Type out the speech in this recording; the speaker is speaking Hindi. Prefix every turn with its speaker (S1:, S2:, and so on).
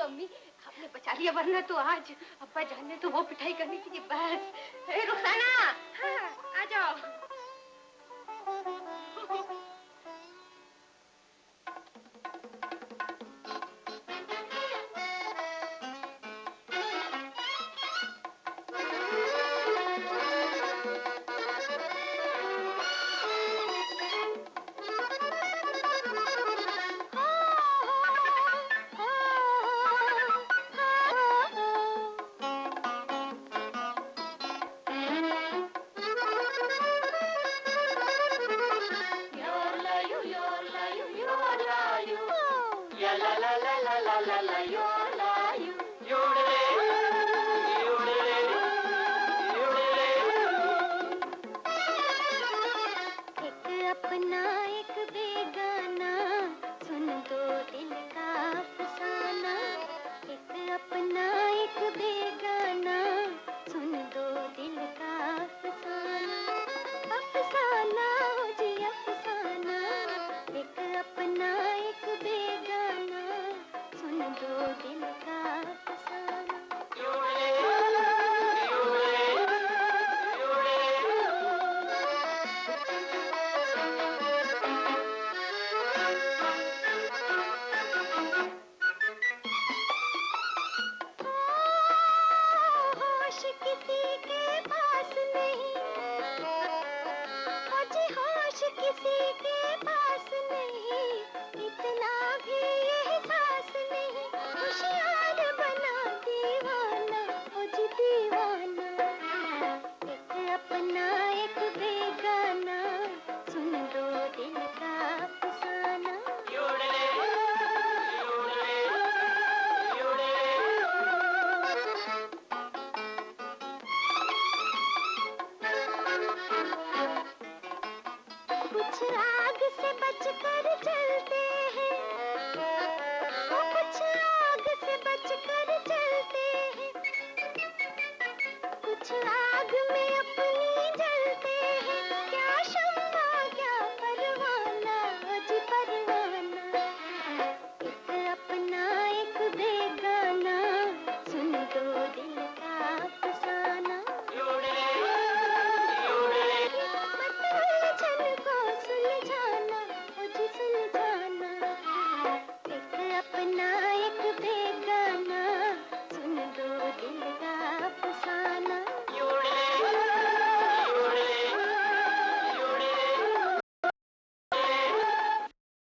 S1: अम्मी, आपने बचा लिया, वरना तो आज अब्बा जाने तो वो पिटाई करनी थी बस। रुखसाना, हाँ, आ जाओ। अपना एक बेगाना, सुन दो दिल का अफसाना। एक अपना एक बेगाना, सुन दो दिल का अफसाना। अफसाना हो जी अफसाना, एक अपना एक बेगाना, सुन दो दिल का